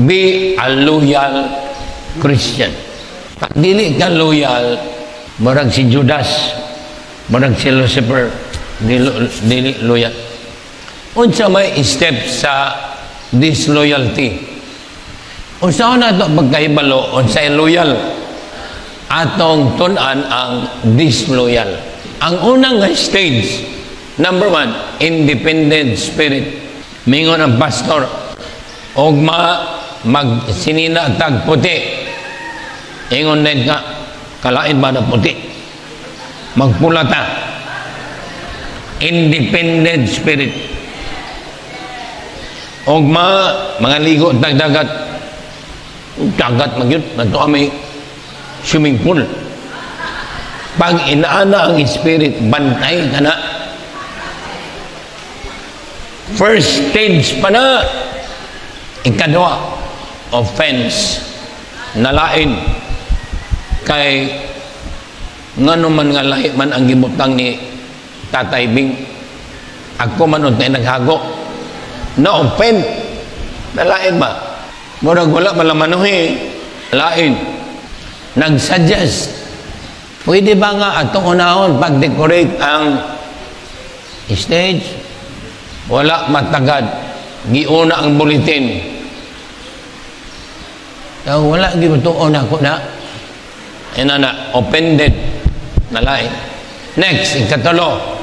Be a loyal Christian. Pag dili ka loyal, marag si Judas, marag si Lucifer, dili loyal. Unsa may step sa disloyalty? Unsa na ito pagkahibalo, unsay loyal? Atong tunan ang disloyal. Ang unang stage, number 1, independent spirit. Mingon ang pastor, og magsinina tag puti. Ingon din ka, kalain ba na puti? Magpula ta. Independent spirit. Og mga ligo tag dagat. Dagat magyud, nato kami swimming pool. Pag inaana ang spirit, bantay ka na. First stage pa na. Ikadwa, offense. Nalain. Kay ngano man nga lahi man ang gibutang ni Tatay Bing. Ako man untay naghago. Na-offend. Nalain ba? Murag wala malamanuhi. Lain. Nag-suggest. Pwede ba nga atong unahon pag-decorate ang stage? Wala matagad. Giuna ang bulletin. Wala gibutuon ako na. Na offended. Nalain. Next, ikatulo.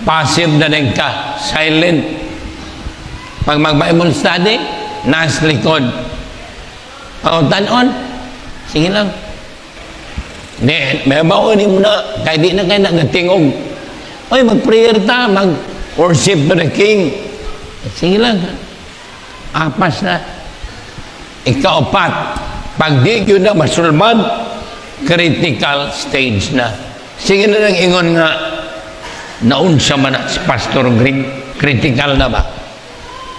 Passive na din ka. Silent. Pag mag-Bible study, nas likod. Tanon, sige lang. May baonin mo na, kahit di na kayo nagatingog. Oy, mag-prayer ta, mag-worship to the King. Sige lang. Apas na. Ikaapat, pag di yun na masulman, critical stage na. Sige na lang ingon nga, naunsa man na si Pastor Green, critical na ba?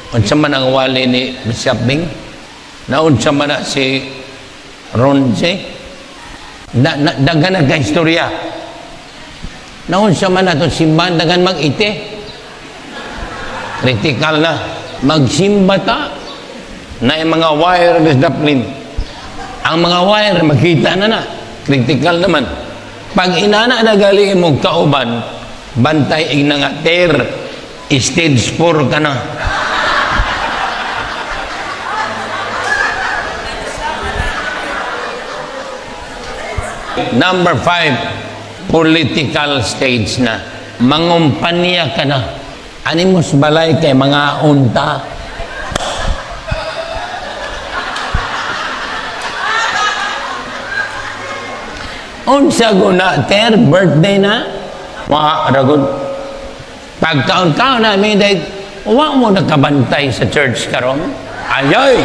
Unsa man ang wali ni Bishop Bing? Naunsa man na si Ronje? Dagan na ka-istorya. Naunsa man na ito simbahan, dagan mag-ite. Critical na. Magsimba ta na yung mga wireless daplin. Ang mga wire, makita na. Critical naman. Pag inana na galing mong kauban, bantay ing nga ter, stage 4 ka na. Number 5, political stage na. Mangumpanya ka na. Animos balay kay mga unta. Unsa guna ter birthday na? Wa ragon. Pagkaon-kaon na may day, wa mo nakabantay sa church karon. Ayoy.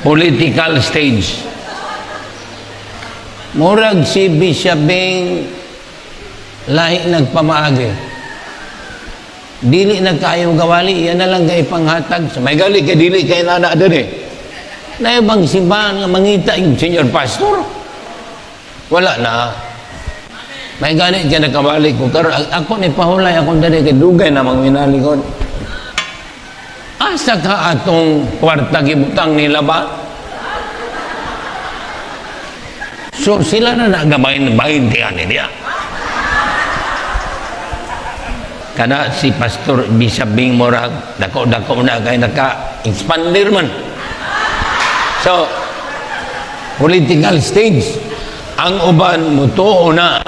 Political stage. Murag si Bishop Bing lahi nagpamaagi. Dili na kayong gawali, yan na lang kay panghatag. Sa may gali kay dili kay nana diri. Na ibang simbahan nga mangita yung senior pastor. Wala na. May gali kay nakabalik ko. Pero ako ni pahulay akong diri kay dugay na mangminalikod. Asa ka atong kwarta gibutang nila ba? So sila na nagamain-bain diyan niya. Kana si Pastor Bishop Bing Morag, dako-dako na kay naka-expander man. So, political stage. Ang uban mutuo na.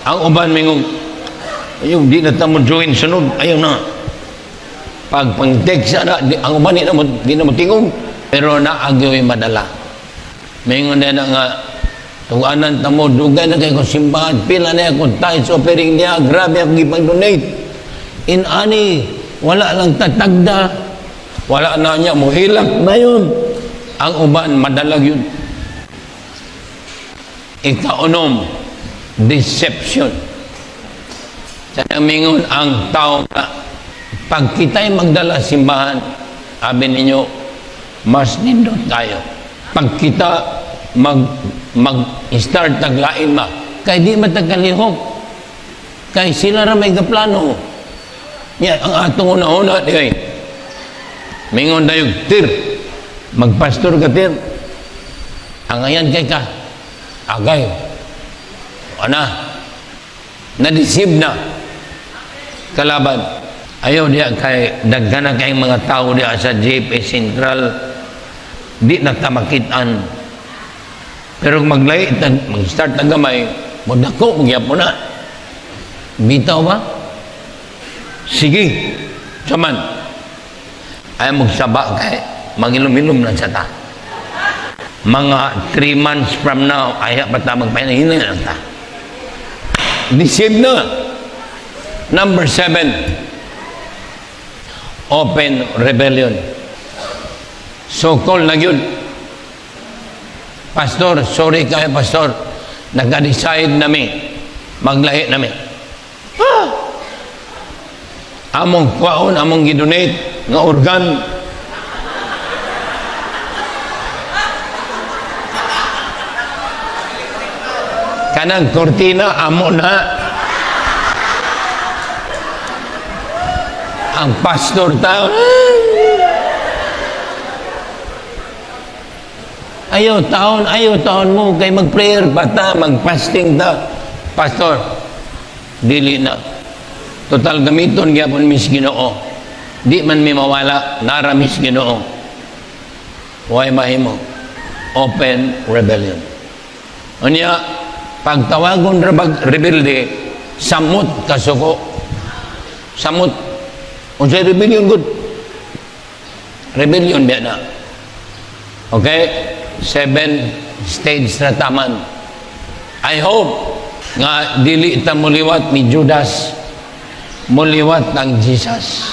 Ang uban mingong, ayaw, di na tamo join sunod, ayaw na. Pag pang-text na, ang uban di na mo tingog, pero naagyo'y madala. Mayroon na nga, tuganan tamo, dugay na kayo simbahan, pila na akong tithes offering niya, grabe akong ipag-donate. Ani, wala lang tatagda, wala na niya, muhilak na yun. Ang uban, madalag yun. Ikaunom, deception. Sa namingon ang tao na, pag kita'y magdala simbahan, sabi ninyo, mas nindot tayo. Pag kita mag-start taglain ma, kay di matagkalihok. Kay sila ra may gaplano. Nya ang atong una-una di mingon tayo tir magpastor ka tir ang ayan kay ka agay ana na-deceive na kalaban ayaw diya kay daghan kay mga tao diya sa JP Central di na tamakitan pero mag-start na gamay modako magyapon na bitaw ba sige saman ay magsaba kay magilom-ilom na sa ta mga 3 months from now ay pata magpahinahinay na ta deceive na. Number 7, open rebellion. So-called na yun. Pastor, sorry kayo, Pastor. Nag-decide nami. Maglahi nami. Among kwaon, among gidonate, nga organ. Kanang kortina, amo na. Ang pastor tao, ayaw taon mo, kay mag-prayer pa ta, mag-fasting ta. Pastor, dili na. Total gamiton gyapon mis Ginoo. Di man mi mawala, nara mis Ginoo. Huwag mahimo. Open rebellion. Unya, pagtawagon rebelde, samot kasuko. Samot. Unsay rebellion good? Rebellion biya na. Okay? 7 stage na taman. I hope nga dili ta muliwat ni Judas, muliwat ng Jesus.